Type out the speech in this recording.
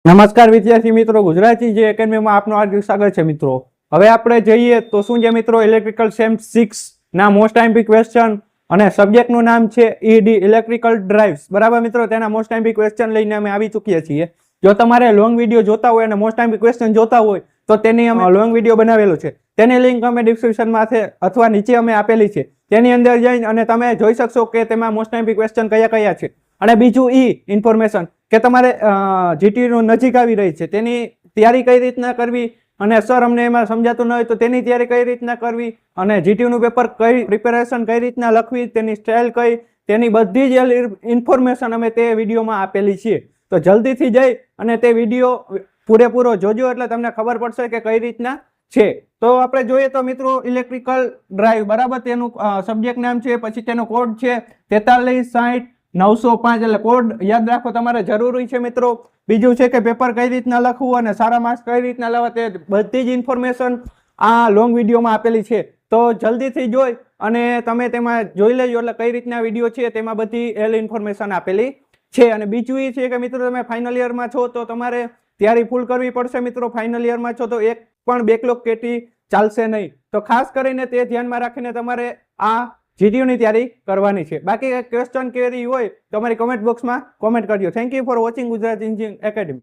નમસ્કાર વિદ્યાર્થી મિત્રો, ગુજરાતી જે એકેડમીમાં આપનું હાર્દિક સ્વાગત છે મિત્રો। હવે આપણે જોઈએ તો શું છે મિત્રો, ઇલેક્ટ્રિકલ સેમ 6 ના મોસ્ટ આઈએમપી ક્વેશ્ચન અને સબ્જેક્ટનું નામ છે ઈડી ઇલેક્ટ્રિકલ ડ્રાઇવ્સ। બરાબર મિત્રો, તેના મોસ્ટ આઈએમપી ક્વેશ્ચન લઈને અમે આવી ચૂક્યા છીએ। જો તમારે લોંગ વિડીયો જોતા હોય અને મોસ્ટ આઈએમપી ક્વેશ્ચન જોતા હોય તો તેની અમે લોંગ વિડીયો બનાવેલો છે, તેની લિંક અમે ડિસ્ક્રિપ્શનમાં છે અથવા નીચે અમે આપેલી છે, તેની અંદર જઈને અને તમે જોઈ શકશો કે તેમાં મોસ્ટ આઈએમપી ક્વેશ્ચન કયા કયા છે। અને બીજું ઇન્ફોર્મેશન કે તમારે જીટીયુ નજીક આવી રહી છે, તેની તૈયારી કઈ રીતના કરવી અને સર અમને એમાં સમજાતું ન હોય તો તેની તૈયારી કઈ રીતના કરવી અને જીટીયુનું પેપર કઈ પ્રિપેરેશન કઈ રીતના લખવી, તેની સ્ટાઇલ કઈ, તેની બધી જ ઇન્ફોર્મેશન અમે તે વિડીયોમાં આપેલી છે। તો જલ્દીથી જઈ અને તે વિડીયો પૂરેપૂરો જોજો એટલે તમને ખબર પડશે કે કઈ રીતના છે। તો આપણે જોઈએ તો મિત્રો, ઇલેક્ટ્રિકલ ડ્રાઇવ બરાબર, તેનું સબ્જેક્ટ નામ છે, પછી તેનો કોડ છે 4360-905 એટલે કોડ યાદ રાખો તમારે જરૂરી છે મિત્રો। બીજું છે કે પેપર કઈ રીતના લખવું અને સારા માર્ક્સ કઈ રીતના લાવવા, તે બધી જ ઇન્ફોર્મેશન આ લોંગ વિડીયોમાં આપેલી છે। તો જલ્દીથી જોઈ અને તમે તેમાં જોઈ લેજો એટલે કઈ રીતના વિડીયો છે તેમાં બધી ઇન્ફોર્મેશન આપેલી છે। અને બીજું એ છે કે મિત્રો, તમે ફાઇનલ યરમાં છો તો તમારે તૈયારી ફૂલ કરવી પડશે મિત્રો। ફાઇનલ યરમાં છો તો એક પણ બેકલોગ કેટી ચાલશે નહીં, તો ખાસ કરીને તે ધ્યાનમાં રાખીને તમારે આ જીટીયુની તૈયારી કરવાની છે। બાકી ક્વેશ્ચન ક્વેરી હોય તો અમારી કોમેન્ટ બોક્સમાં કોમેન્ટ કરજો। Thank you for watching Gujarat engineering academy.